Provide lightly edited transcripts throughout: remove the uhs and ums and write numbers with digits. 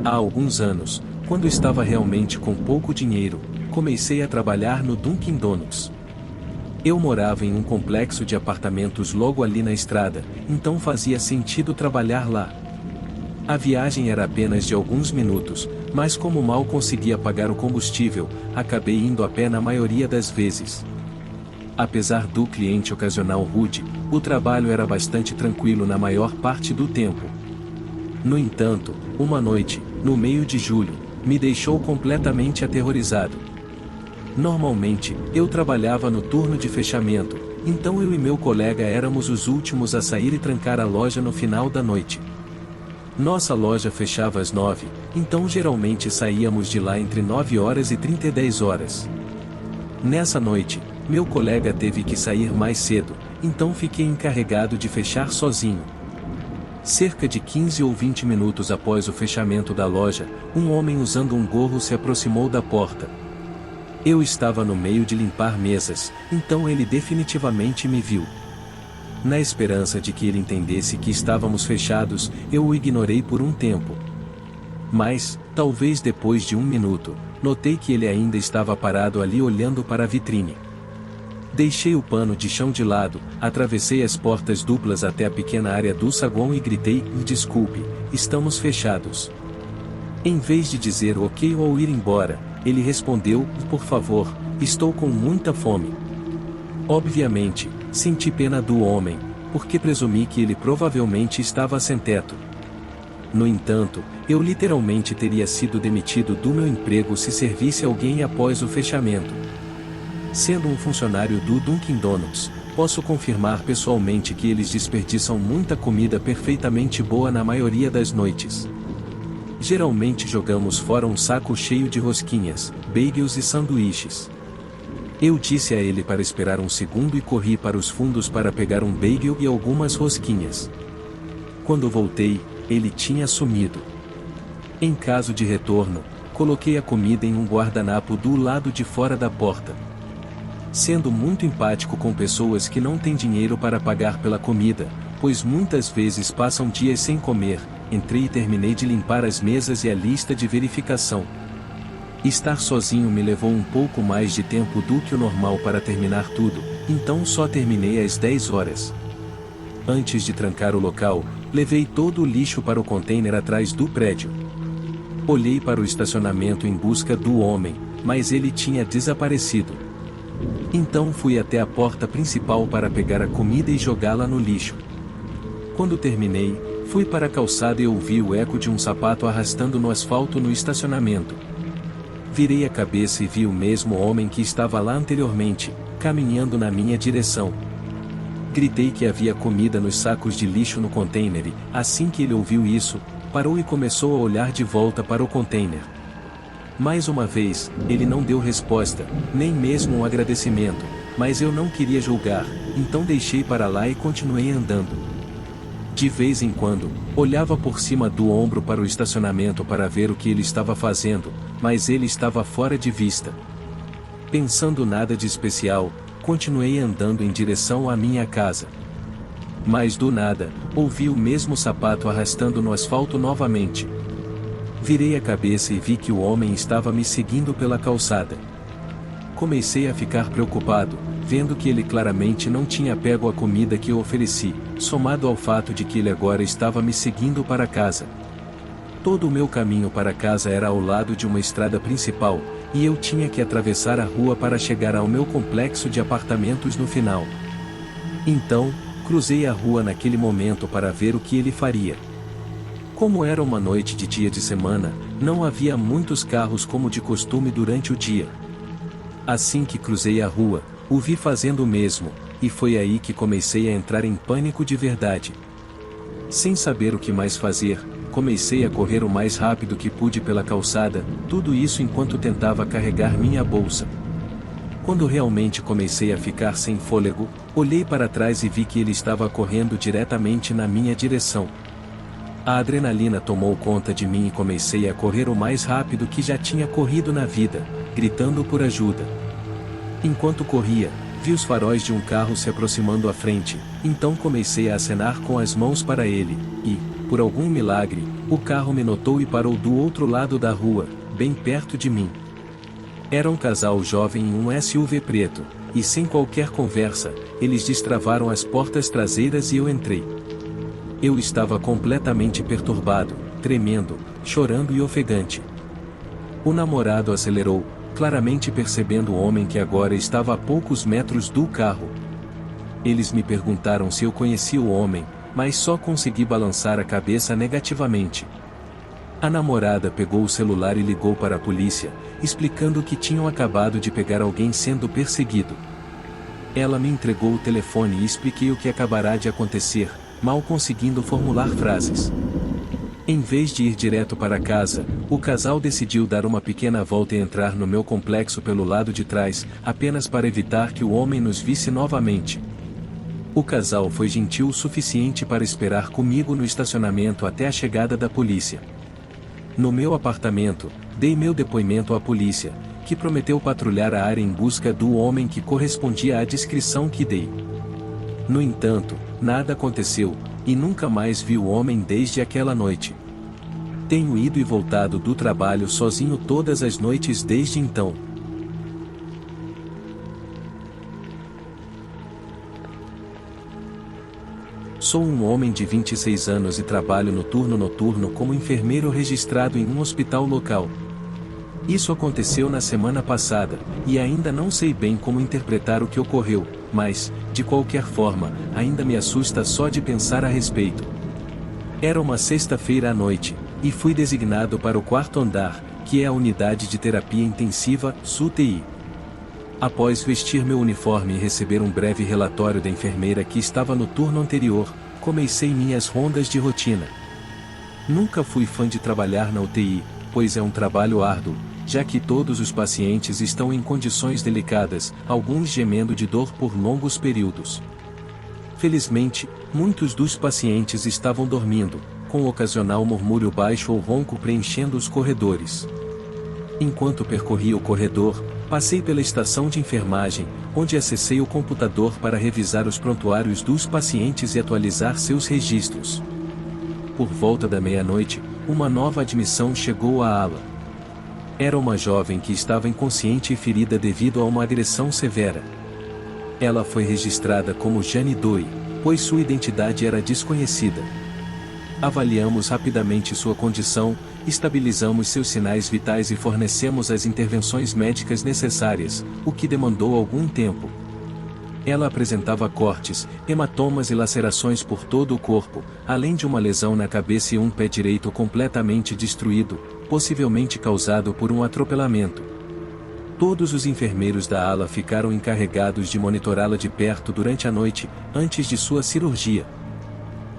Há alguns anos, quando estava realmente com pouco dinheiro, comecei a trabalhar no Dunkin' Donuts. Eu morava em um complexo de apartamentos logo ali na estrada, então fazia sentido trabalhar lá. A viagem era apenas de alguns minutos, mas como mal conseguia pagar o combustível, acabei indo a pé na maioria das vezes. Apesar do cliente ocasional rude, o trabalho era bastante tranquilo na maior parte do tempo. No entanto, uma noite, no meio de julho, me deixou completamente aterrorizado. Normalmente, eu trabalhava no turno de fechamento, então eu e meu colega éramos os últimos a sair e trancar a loja no final da noite. Nossa loja fechava às 9, então geralmente saíamos de lá entre 9 horas e 10 horas. Nessa noite, meu colega teve que sair mais cedo, então fiquei encarregado de fechar sozinho. Cerca de 15 ou 20 minutos após o fechamento da loja, um homem usando um gorro se aproximou da porta. Eu estava no meio de limpar mesas, então ele definitivamente me viu. Na esperança de que ele entendesse que estávamos fechados, eu o ignorei por um tempo. Mas, talvez depois de um minuto, notei que ele ainda estava parado ali olhando para a vitrine. Deixei o pano de chão de lado, atravessei as portas duplas até a pequena área do saguão e gritei: "Desculpe, estamos fechados." Em vez de dizer ok ou ir embora, ele respondeu: "Por favor, estou com muita fome." Obviamente, senti pena do homem, porque presumi que ele provavelmente estava sem teto. No entanto, eu literalmente teria sido demitido do meu emprego se servisse alguém após o fechamento. Sendo um funcionário do Dunkin' Donuts, posso confirmar pessoalmente que eles desperdiçam muita comida perfeitamente boa na maioria das noites. Geralmente jogamos fora um saco cheio de rosquinhas, bagels e sanduíches. Eu disse a ele para esperar um segundo e corri para os fundos para pegar um bagel e algumas rosquinhas. Quando voltei, ele tinha sumido. Em caso de retorno, coloquei a comida em um guardanapo do lado de fora da porta. Sendo muito empático com pessoas que não têm dinheiro para pagar pela comida, pois muitas vezes passam dias sem comer, entrei e terminei de limpar as mesas e a lista de verificação. Estar sozinho me levou um pouco mais de tempo do que o normal para terminar tudo, então só terminei às 10 horas. Antes de trancar o local, levei todo o lixo para o container atrás do prédio. Olhei para o estacionamento em busca do homem, mas ele tinha desaparecido. Então fui até a porta principal para pegar a comida e jogá-la no lixo. Quando terminei, fui para a calçada e ouvi o eco de um sapato arrastando no asfalto no estacionamento. Virei a cabeça e vi o mesmo homem que estava lá anteriormente, caminhando na minha direção. Gritei que havia comida nos sacos de lixo no container e, assim que ele ouviu isso, parou e começou a olhar de volta para o container. Mais uma vez, ele não deu resposta, nem mesmo um agradecimento, mas eu não queria julgar, então deixei para lá e continuei andando. De vez em quando, olhava por cima do ombro para o estacionamento para ver o que ele estava fazendo, mas ele estava fora de vista. Pensando nada de especial, continuei andando em direção à minha casa. Mas do nada, ouvi o mesmo sapato arrastando no asfalto novamente. Virei a cabeça e vi que o homem estava me seguindo pela calçada. Comecei a ficar preocupado, vendo que ele claramente não tinha pego a comida que eu ofereci, somado ao fato de que ele agora estava me seguindo para casa. Todo o meu caminho para casa era ao lado de uma estrada principal, e eu tinha que atravessar a rua para chegar ao meu complexo de apartamentos no final. Então, cruzei a rua naquele momento para ver o que ele faria. Como era uma noite de dia de semana, não havia muitos carros como de costume durante o dia. Assim que cruzei a rua, o vi fazendo o mesmo, e foi aí que comecei a entrar em pânico de verdade. Sem saber o que mais fazer, comecei a correr o mais rápido que pude pela calçada, tudo isso enquanto tentava carregar minha bolsa. Quando realmente comecei a ficar sem fôlego, olhei para trás e vi que ele estava correndo diretamente na minha direção. A adrenalina tomou conta de mim e comecei a correr o mais rápido que já tinha corrido na vida, gritando por ajuda. Enquanto corria, vi os faróis de um carro se aproximando à frente, então comecei a acenar com as mãos para ele, e, por algum milagre, O carro me notou e parou do outro lado da rua, bem perto de mim. Era um casal jovem em um SUV preto, e sem qualquer conversa, eles destravaram as portas traseiras e eu entrei. Eu estava completamente perturbado, tremendo, chorando e ofegante. O namorado acelerou, claramente percebendo o homem que agora estava a poucos metros do carro. Eles me perguntaram se eu conhecia o homem, mas só consegui balançar a cabeça negativamente. A namorada pegou o celular e ligou para a polícia, explicando que tinham acabado de pegar alguém sendo perseguido. Ela me entregou o telefone e expliquei o que acabará de acontecer, mal conseguindo formular frases. Em vez de ir direto para casa, o casal decidiu dar uma pequena volta e entrar no meu complexo pelo lado de trás, apenas para evitar que o homem nos visse novamente. O casal foi gentil o suficiente para esperar comigo no estacionamento até a chegada da polícia. No meu apartamento, dei meu depoimento à polícia, que prometeu patrulhar a área em busca do homem que correspondia à descrição que dei. No entanto, nada aconteceu, e nunca mais vi o homem desde aquela noite. Tenho ido e voltado do trabalho sozinho todas as noites desde então. Sou um homem de 26 anos e trabalho no turno noturno como enfermeiro registrado em um hospital local. Isso aconteceu na semana passada, e ainda não sei bem como interpretar o que ocorreu, mas, de qualquer forma, ainda me assusta só de pensar a respeito. Era uma sexta-feira à noite, e fui designado para o quarto andar, que é a unidade de terapia intensiva, UTI. Após vestir meu uniforme e receber um breve relatório da enfermeira que estava no turno anterior, comecei minhas rondas de rotina. Nunca fui fã de trabalhar na UTI, pois é um trabalho árduo, já que todos os pacientes estão em condições delicadas, alguns gemendo de dor por longos períodos. Felizmente, muitos dos pacientes estavam dormindo, com o ocasional murmúrio baixo ou ronco preenchendo os corredores. Enquanto percorria o corredor, passei pela estação de enfermagem, onde acessei o computador para revisar os prontuários dos pacientes e atualizar seus registros. Por volta da meia-noite, uma nova admissão chegou à ala. Era uma jovem que estava inconsciente e ferida devido a uma agressão severa. Ela foi registrada como Jane Doe, pois sua identidade era desconhecida. Avaliamos rapidamente sua condição, estabilizamos seus sinais vitais e fornecemos as intervenções médicas necessárias, o que demandou algum tempo. Ela apresentava cortes, hematomas e lacerações por todo o corpo, além de uma lesão na cabeça e um pé direito completamente destruído, possivelmente causado por um atropelamento. Todos os enfermeiros da ala ficaram encarregados de monitorá-la de perto durante a noite, antes de sua cirurgia.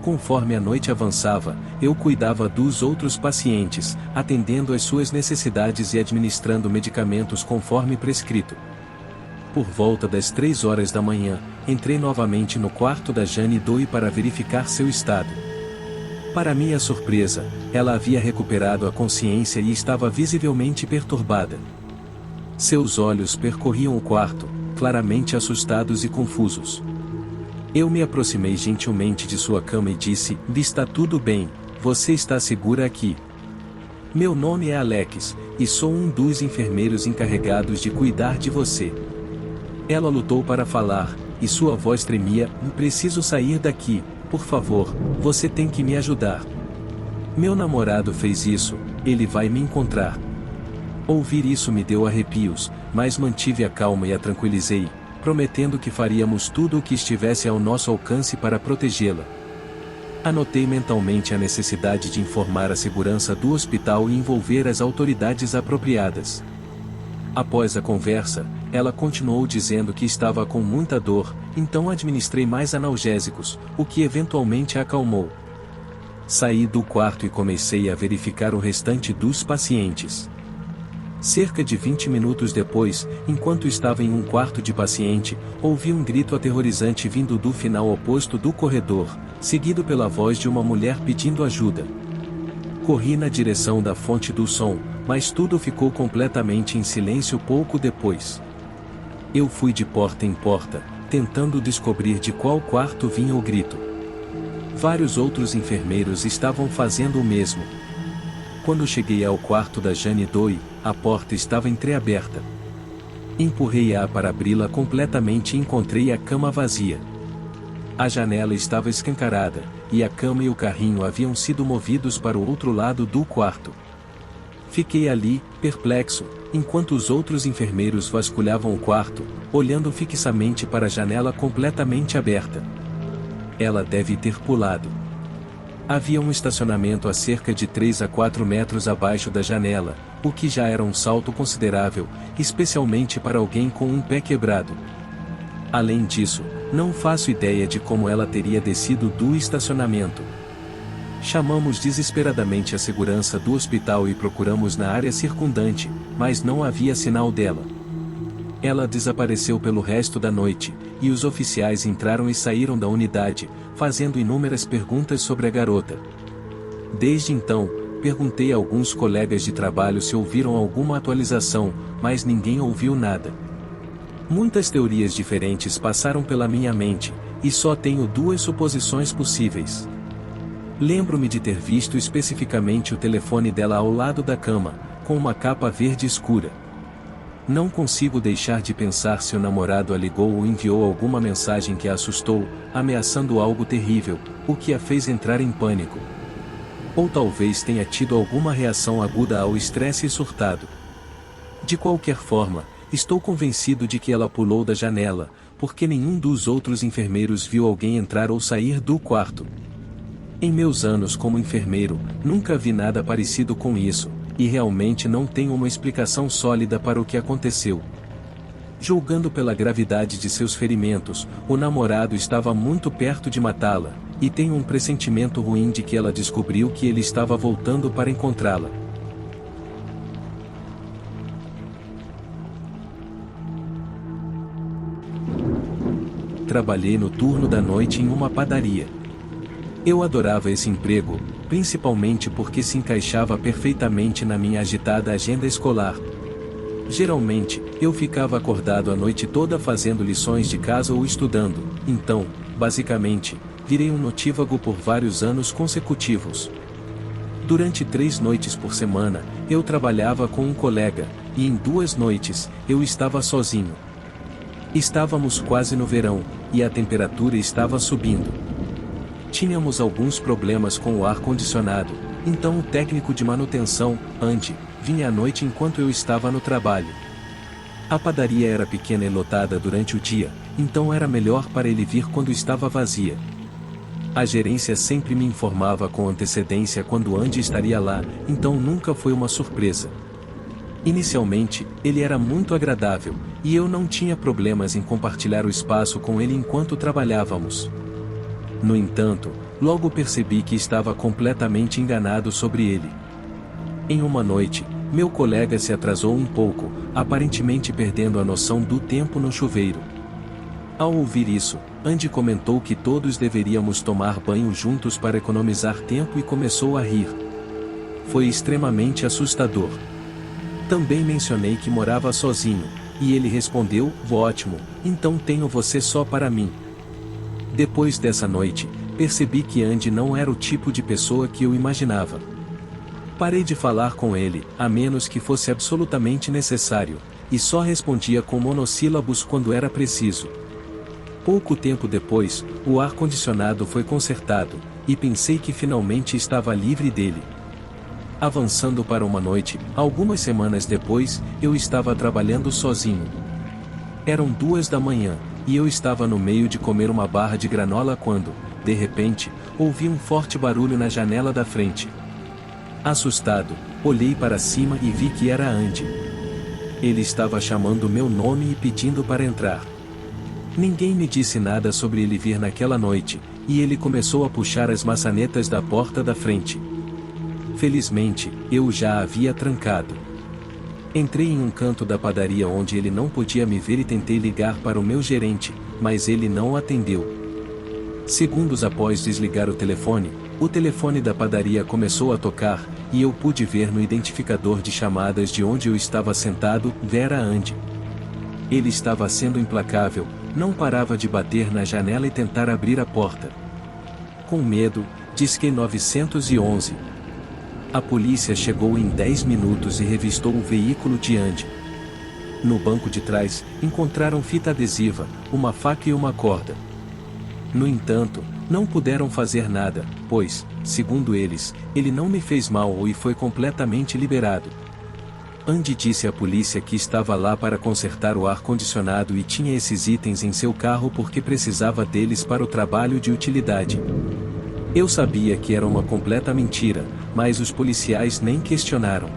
Conforme a noite avançava, eu cuidava dos outros pacientes, atendendo às suas necessidades e administrando medicamentos conforme prescrito. Por volta das 3 horas da manhã, entrei novamente no quarto da Jane Doe para verificar seu estado. Para minha surpresa, ela havia recuperado a consciência e estava visivelmente perturbada. Seus olhos percorriam o quarto, claramente assustados e confusos. Eu me aproximei gentilmente de sua cama e disse: "Está tudo bem, você está segura aqui. Meu nome é Alex, e sou um dos enfermeiros encarregados de cuidar de você." Ela lutou para falar, e sua voz tremia: "Preciso sair daqui, por favor, você tem que me ajudar. Meu namorado fez isso, ele vai me encontrar." Ouvir isso me deu arrepios, mas mantive a calma e a tranquilizei, prometendo que faríamos tudo o que estivesse ao nosso alcance para protegê-la. Anotei mentalmente a necessidade de informar a segurança do hospital e envolver as autoridades apropriadas. Após a conversa, ela continuou dizendo que estava com muita dor, então administrei mais analgésicos, o que eventualmente a acalmou. Saí do quarto e comecei a verificar o restante dos pacientes. Cerca de 20 minutos depois, enquanto estava em um quarto de paciente, ouvi um grito aterrorizante vindo do final oposto do corredor, seguido pela voz de uma mulher pedindo ajuda. Corri na direção da fonte do som, mas tudo ficou completamente em silêncio pouco depois. Eu fui de porta em porta, tentando descobrir de qual quarto vinha o grito. Vários outros enfermeiros estavam fazendo o mesmo. Quando cheguei ao quarto da Jane Doe, a porta estava entreaberta. Empurrei-a para abri-la completamente e encontrei a cama vazia. A janela estava escancarada, e a cama e o carrinho haviam sido movidos para o outro lado do quarto. Fiquei ali, perplexo, enquanto os outros enfermeiros vasculhavam o quarto, olhando fixamente para a janela completamente aberta. Ela deve ter pulado. Havia um estacionamento a cerca de 3 a 4 metros abaixo da janela, o que já era um salto considerável, especialmente para alguém com um pé quebrado. Além disso, não faço ideia de como ela teria descido do estacionamento. Chamamos desesperadamente a segurança do hospital e procuramos na área circundante, mas não havia sinal dela. Ela desapareceu pelo resto da noite, e os oficiais entraram e saíram da unidade, fazendo inúmeras perguntas sobre a garota. Desde então, perguntei a alguns colegas de trabalho se ouviram alguma atualização, mas ninguém ouviu nada. Muitas teorias diferentes passaram pela minha mente, e só tenho duas suposições possíveis. Lembro-me de ter visto especificamente o telefone dela ao lado da cama, com uma capa verde escura. Não consigo deixar de pensar se o namorado a ligou ou enviou alguma mensagem que a assustou, ameaçando algo terrível, o que a fez entrar em pânico. Ou talvez tenha tido alguma reação aguda ao estresse e surtado. De qualquer forma, estou convencido de que ela pulou da janela, porque nenhum dos outros enfermeiros viu alguém entrar ou sair do quarto. Em meus anos como enfermeiro, nunca vi nada parecido com isso, e realmente não tenho uma explicação sólida para o que aconteceu. Julgando pela gravidade de seus ferimentos, o namorado estava muito perto de matá-la, e tenho um pressentimento ruim de que ela descobriu que ele estava voltando para encontrá-la. Trabalhei no turno da noite em uma padaria. Eu adorava esse emprego, principalmente porque se encaixava perfeitamente na minha agitada agenda escolar. Geralmente, eu ficava acordado a noite toda fazendo lições de casa ou estudando, então, basicamente, virei um notívago por vários anos consecutivos. Durante 3 noites por semana, eu trabalhava com um colega, e em 2 noites, eu estava sozinho. Estávamos quase no verão, e a temperatura estava subindo. Tínhamos alguns problemas com o ar-condicionado, então o técnico de manutenção, Andy, vinha à noite enquanto eu estava no trabalho. A padaria era pequena e lotada durante o dia, então era melhor para ele vir quando estava vazia. A gerência sempre me informava com antecedência quando Andy estaria lá, então nunca foi uma surpresa. Inicialmente, ele era muito agradável, e eu não tinha problemas em compartilhar o espaço com ele enquanto trabalhávamos. No entanto, logo percebi que estava completamente enganado sobre ele. Em uma noite, meu colega se atrasou um pouco, aparentemente perdendo a noção do tempo no chuveiro. Ao ouvir isso, Andy comentou que todos deveríamos tomar banho juntos para economizar tempo e começou a rir. Foi extremamente assustador. Também mencionei que morava sozinho, e ele respondeu: "Ótimo, então tenho você só para mim." Depois dessa noite, percebi que Andy não era o tipo de pessoa que eu imaginava. Parei de falar com ele, a menos que fosse absolutamente necessário, e só respondia com monossílabos quando era preciso. Pouco tempo depois, o ar-condicionado foi consertado, e pensei que finalmente estava livre dele. Avançando para uma noite, algumas semanas depois, eu estava trabalhando sozinho. Eram 2 da manhã, e eu estava no meio de comer uma barra de granola quando, de repente, ouvi um forte barulho na janela da frente. Assustado, olhei para cima e vi que era Andy. Ele estava chamando meu nome e pedindo para entrar. Ninguém me disse nada sobre ele vir naquela noite, e ele começou a puxar as maçanetas da porta da frente. Felizmente, eu já a havia trancado. Entrei em um canto da padaria onde ele não podia me ver e tentei ligar para o meu gerente, mas ele não atendeu. Segundos após desligar o telefone da padaria começou a tocar, e eu pude ver no identificador de chamadas de onde eu estava sentado, Vera Andy. Ele estava sendo implacável, não parava de bater na janela e tentar abrir a porta. Com medo, disquei 911. A polícia chegou em 10 minutos e revistou o veículo de Andy. No banco de trás, encontraram fita adesiva, uma faca e uma corda. No entanto, não puderam fazer nada, pois, segundo eles, ele não me fez mal e foi completamente liberado. Andy disse à polícia que estava lá para consertar o ar-condicionado e tinha esses itens em seu carro porque precisava deles para o trabalho de utilidade. Eu sabia que era uma completa mentira, mas os policiais nem questionaram.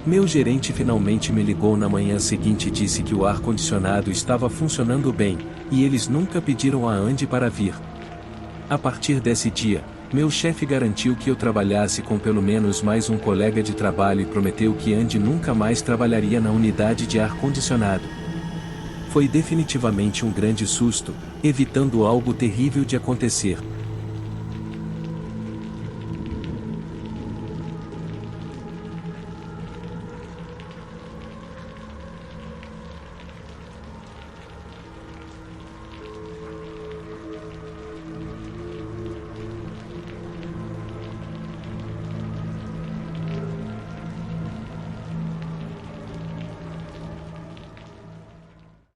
Meu gerente finalmente me ligou na manhã seguinte e disse que o ar-condicionado estava funcionando bem, e eles nunca pediram a Andy para vir. A partir desse dia, meu chefe garantiu que eu trabalhasse com pelo menos mais um colega de trabalho e prometeu que Andy nunca mais trabalharia na unidade de ar-condicionado. Foi definitivamente um grande susto, evitando algo terrível de acontecer,